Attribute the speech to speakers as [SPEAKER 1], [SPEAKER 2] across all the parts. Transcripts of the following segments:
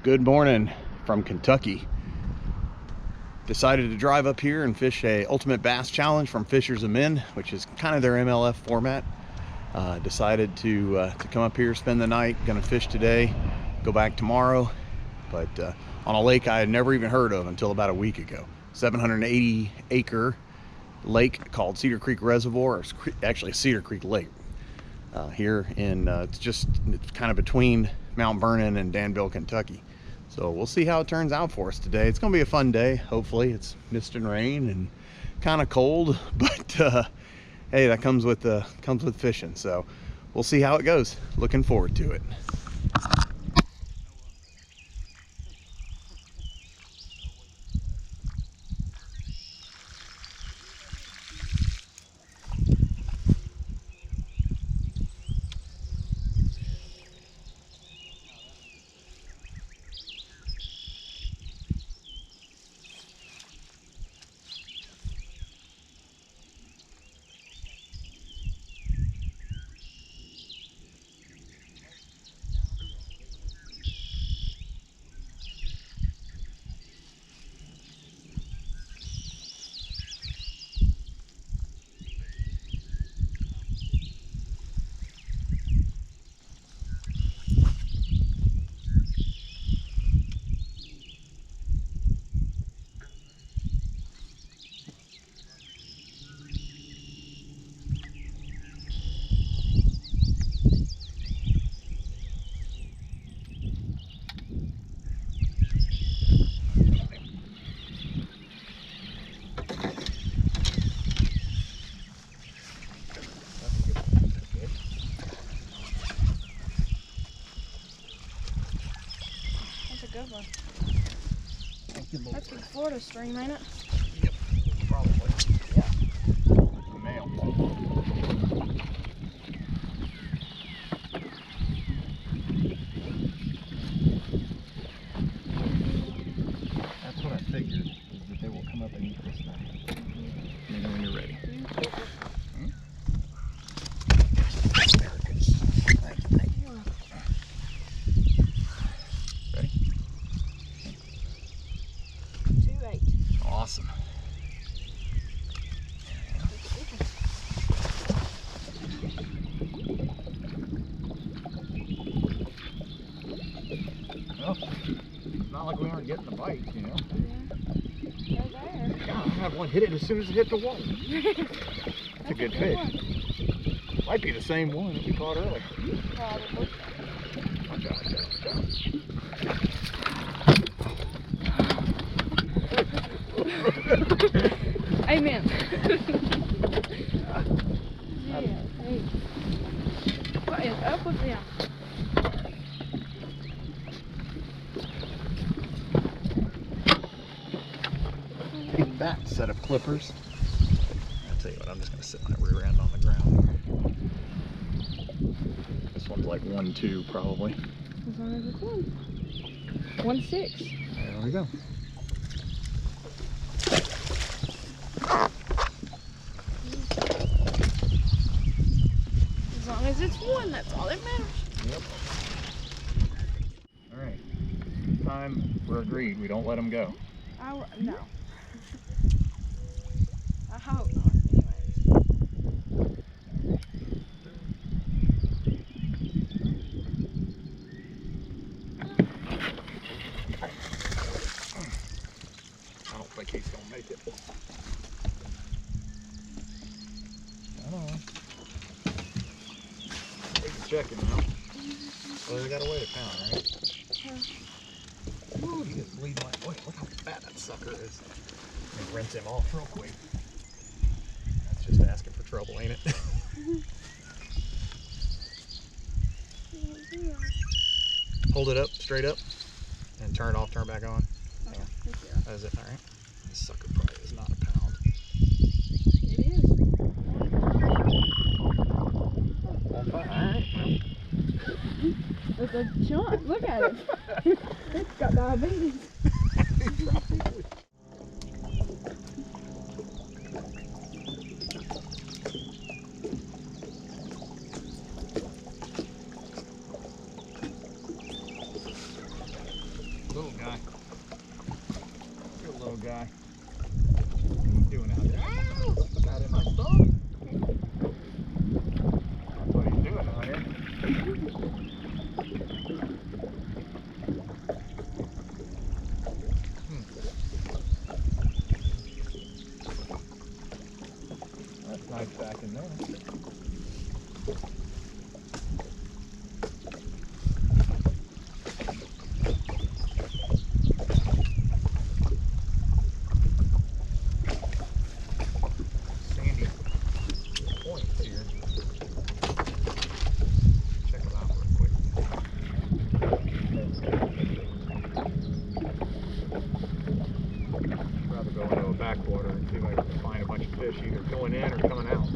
[SPEAKER 1] Good morning from Kentucky. Decided to drive up here and fish a Ultimate Bass Challenge from Fishers and Men, which is kind of their MLF format. Decided to come up here, spend the night. Gonna fish today, go back tomorrow, but on a lake I had never even heard of until about a week ago. 780-acre lake called Cedar Creek Reservoir, or it's actually Cedar Creek Lake. Here in it's kind of between Mount Vernon and Danville, Kentucky. So we'll see how it turns out for us today. It's gonna be a fun day. Hopefully it's mist and rain and kind of cold, but hey, that comes with fishing. So we'll see how it goes. Looking forward to it.
[SPEAKER 2] Good one. That's a Florida stream, ain't it?
[SPEAKER 1] Yep, probably. Yeah. It's a male. That's what I figured, is that they will come up and eat this thing. Let me know when you're ready. There it goes. Thank you. Ready?
[SPEAKER 2] 2-8.
[SPEAKER 1] Awesome. Well, it's not like we aren't getting the bites, you know.
[SPEAKER 2] Yeah, they're there.
[SPEAKER 1] God, I have one hit it as soon as it hit the wall. That's a good fish.
[SPEAKER 2] One.
[SPEAKER 1] Might be the same one that we caught earlier.
[SPEAKER 2] Probably.
[SPEAKER 1] Oh, God.
[SPEAKER 2] Amen.
[SPEAKER 1] Yeah.
[SPEAKER 2] Hey. What is up with them?
[SPEAKER 1] Take that set of clippers. I'll tell you what, I'm just going to sit my rear end on the ground. This one's like 1-2 probably.
[SPEAKER 2] As long as it's 1-6.
[SPEAKER 1] There we go.
[SPEAKER 2] As long as it's 1, that's all that matters.
[SPEAKER 1] Yep. All right. This time we're agreed. We don't let them go.
[SPEAKER 2] No. I hope not.
[SPEAKER 1] I don't think he's gonna make it. Come on. He's checking now. Well, they got a way to pound, right? Ooh, he is bleeding like. Look how fat that sucker is. Let me rinse him off real quick. That's just asking for trouble, ain't it? Hold it up, straight up, and turn it off, turn it back on.
[SPEAKER 2] Okay.
[SPEAKER 1] That is it, all right. This sucker probably is not a pound.
[SPEAKER 2] It is.
[SPEAKER 1] All right, well.
[SPEAKER 2] It's a chunk. Look at it. It's got diabetes.
[SPEAKER 1] Probably. Sandy points here. Check them out real quick. I'd rather go into a backwater and see if I can find a bunch of fish either going in or coming out.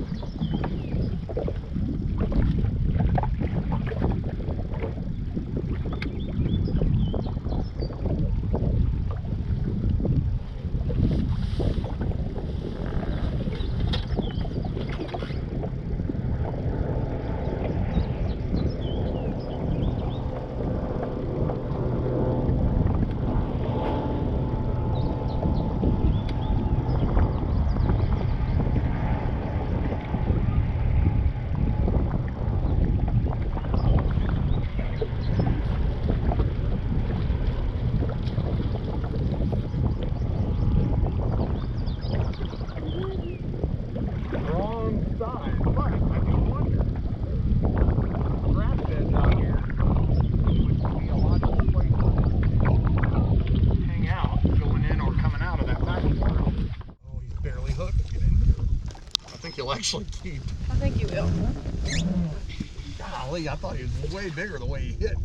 [SPEAKER 1] You'll actually keep.
[SPEAKER 2] I think you will.
[SPEAKER 1] Golly, I thought he was way bigger the way he hit.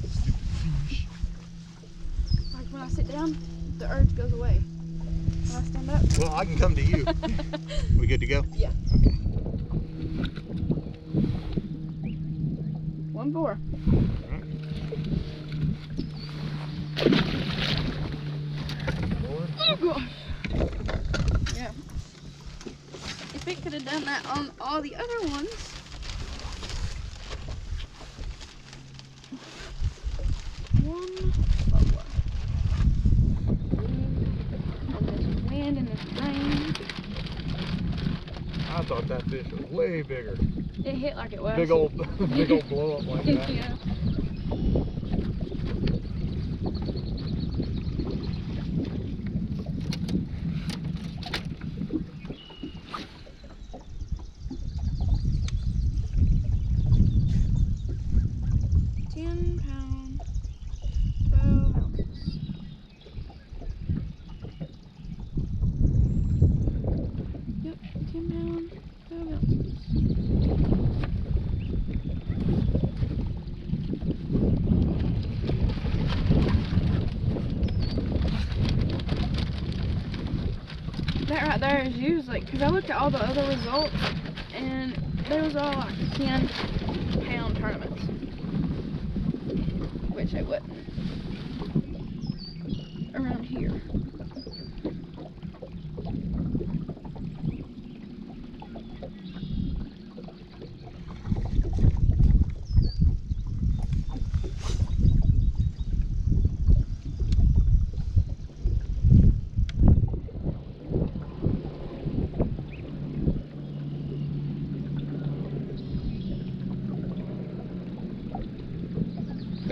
[SPEAKER 1] Stupid fish.
[SPEAKER 2] Like when I sit down, the urge goes away. When I stand up.
[SPEAKER 1] Well, I can come to you. We good to go?
[SPEAKER 2] Yeah.
[SPEAKER 1] Okay.
[SPEAKER 2] 1-4. Oh gosh. Yeah. If it could have done that on all the other ones. And this wind and this rain.
[SPEAKER 1] I thought that fish was way bigger.
[SPEAKER 2] It hit like it was.
[SPEAKER 1] Big old blow up like that.
[SPEAKER 2] Yeah. That right there is usually, because I looked at all the other results and they was all like 10-pound tournaments, which they wouldn't around here.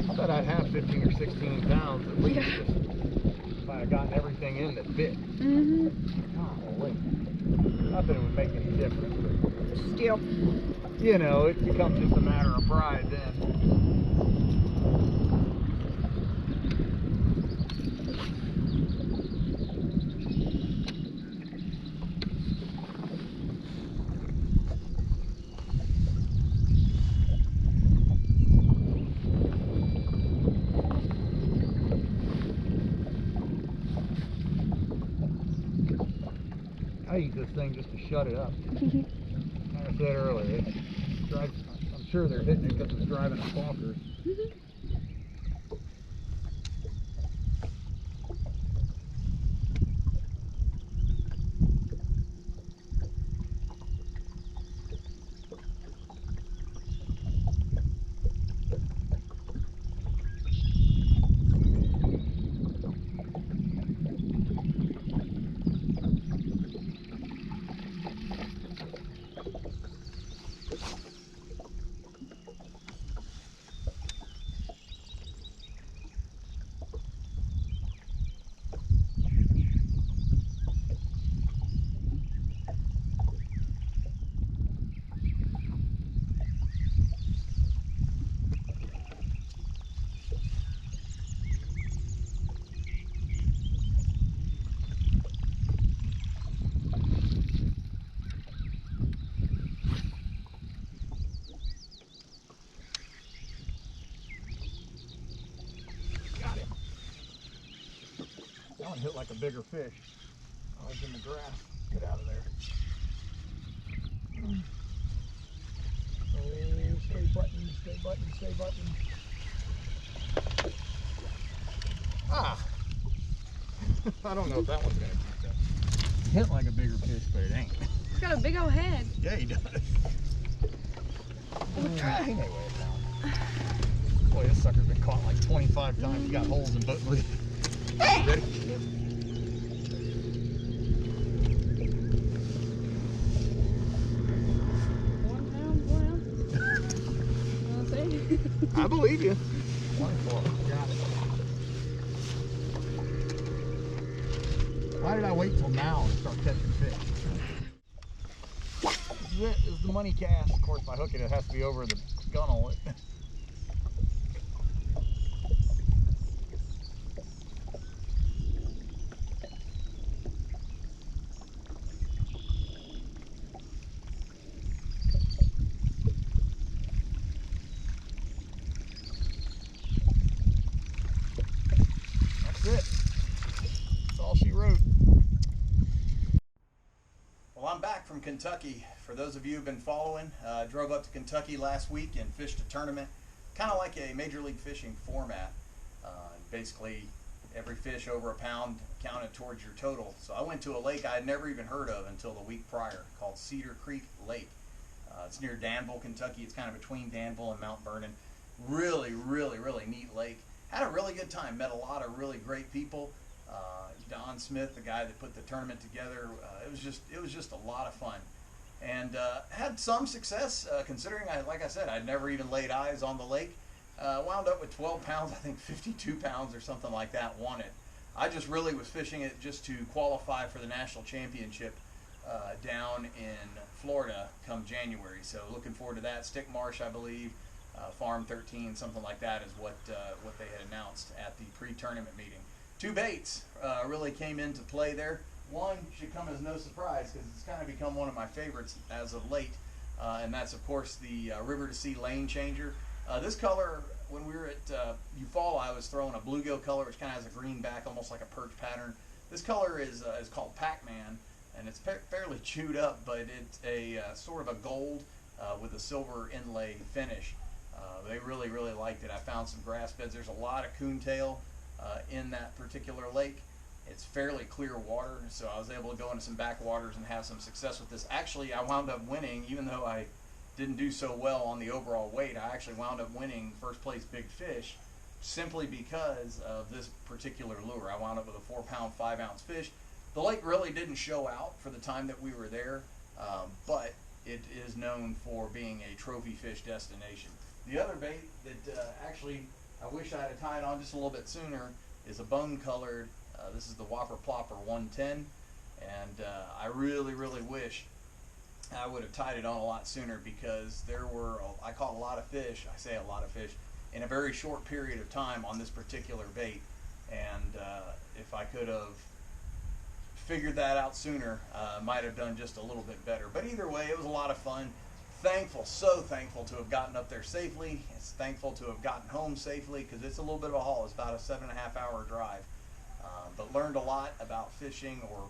[SPEAKER 1] I bet I'd have 15 or 16 pounds at least if I had gotten everything in that fit. Golly. Not that it would make any difference, but
[SPEAKER 2] Still.
[SPEAKER 1] You know, it becomes just a matter of pride then. I use this thing just to shut it up. Like I said earlier, I'm sure they're hitting it because it's driving us bonkers. one hit like a bigger fish. I was in the grass. Get out of there. Oh, stay button, stay button, stay button. Ah! I don't know if that one's gonna keep that. Hit like a bigger fish, but it ain't.
[SPEAKER 2] He's got a big old head.
[SPEAKER 1] Yeah, he does.
[SPEAKER 2] We'll try.
[SPEAKER 1] Anyway, it down. Boy, this sucker's been caught like 25 times. You got holes in both. Look at it. Ready?
[SPEAKER 2] Yep. 1 pound, 1 ounce. See?
[SPEAKER 1] I believe you. 24. Got it. Why did I wait till now to start catching fish? This is the money cast. Of course, by hooking it has to be over the gunnel. That's it. That's all she wrote. Well, I'm back from Kentucky. For those of you who've been following, drove up to Kentucky last week and fished a tournament, kind of like a Major League Fishing format. Basically, every fish over a pound counted towards your total. So I went to a lake I had never even heard of until the week prior, called Cedar Creek Lake. It's near Danville, Kentucky. It's kind of between Danville and Mount Vernon. Really, really, really neat lake. Had a really good time. Met a lot of really great people. Don Smith, the guy that put the tournament together, it was just a lot of fun, and had some success considering like I said, I'd never even laid eyes on the lake. Wound up with 12 pounds, I think 52 pounds or something like that. Won it. I just really was fishing it just to qualify for the national championship down in Florida come January. So looking forward to that. Stick Marsh, I believe. Farm 13, something like that is what they had announced at the pre-tournament meeting. 2 baits really came into play there. One should come as no surprise because it's kind of become one of my favorites as of late, and that's of course the River to Sea Lane Changer. This color, when we were at Eufaula, I was throwing a bluegill color, which kind of has a green back, almost like a perch pattern. This color is called Pac-Man, and it's fairly chewed up, but it's a sort of a gold with a silver inlay finish. They really, really liked it. I found some grass beds. There's a lot of coontail in that particular lake. It's fairly clear water, so I was able to go into some backwaters and have some success with this. Actually, I wound up winning, even though I didn't do so well on the overall weight. I actually wound up winning first place big fish simply because of this particular lure. I wound up with a 4 pound, 5 ounce fish. The lake really didn't show out for the time that we were there, but it is known for being a trophy fish destination. The other bait that actually I wish I had tied on just a little bit sooner is a bone colored, this is the Whopper Plopper 110, and I really, really wish I would have tied it on a lot sooner because I caught a lot of fish, I say a lot of fish, in a very short period of time on this particular bait, and if I could have figured that out sooner, might have done just a little bit better. But either way, it was a lot of fun. Thankful, so thankful to have gotten up there safely. It's thankful to have gotten home safely because it's a little bit of a haul. It's about a 7.5 hour drive, but learned a lot about fishing, or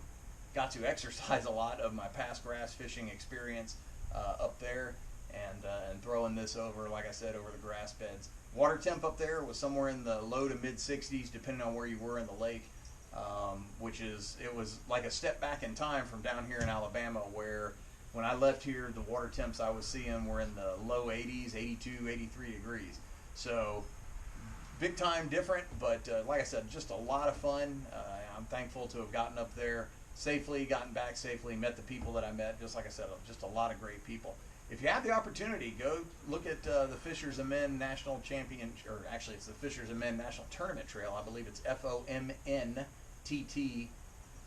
[SPEAKER 1] got to exercise a lot of my past grass fishing experience up there, and throwing this over, like I said, over the grass beds. Water temp up there was somewhere in the low to mid 60s, depending on where you were in the lake, it was like a step back in time from down here in Alabama, where when I left here, the water temps I was seeing were in the low 80s, 82, 83 degrees. So big time different, but like I said, just a lot of fun. I'm thankful to have gotten up there safely, gotten back safely, met the people that I met. Just like I said, just a lot of great people. If you have the opportunity, go look at the Fishers and Men National Champion, or actually it's the Fishers and Men National Tournament Trail. I believe it's FoMNTT.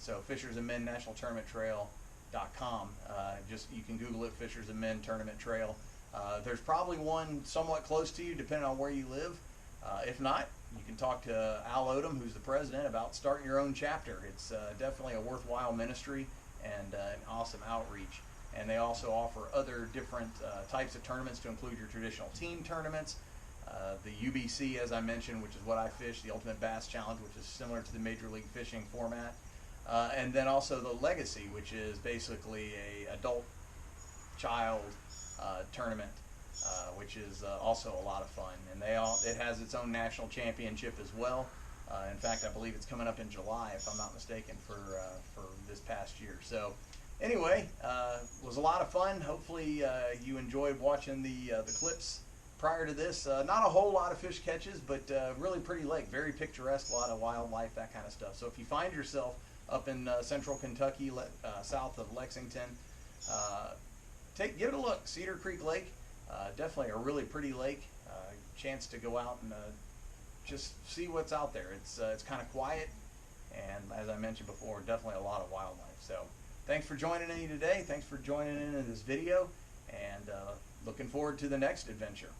[SPEAKER 1] So Fishers and Men National Tournament Trail.com. You can Google it, Fishers and Men Tournament Trail. There's probably one somewhat close to you, depending on where you live. If not, you can talk to Al Odom, who's the president, about starting your own chapter. It's definitely a worthwhile ministry and an awesome outreach. And they also offer other different types of tournaments to include your traditional team tournaments. the UBC, as I mentioned, which is what I fish, the Ultimate Bass Challenge, which is similar to the Major League Fishing format, and then also the Legacy, which is basically a adult child tournament, which is also a lot of fun. And it has its own national championship as well. In fact, I believe it's coming up in July, if I'm not mistaken, for this past year. So anyway, it was a lot of fun. Hopefully you enjoyed watching the clips prior to this. Not a whole lot of fish catches, but really pretty lake, very picturesque, a lot of wildlife, that kind of stuff. So if you find yourself up in central Kentucky, south of Lexington, give it a look. Cedar Creek Lake, definitely a really pretty lake. Chance to go out and just see what's out there. It's kind of quiet, and as I mentioned before, definitely a lot of wildlife. So thanks for joining me today. Thanks for joining in this video, and looking forward to the next adventure.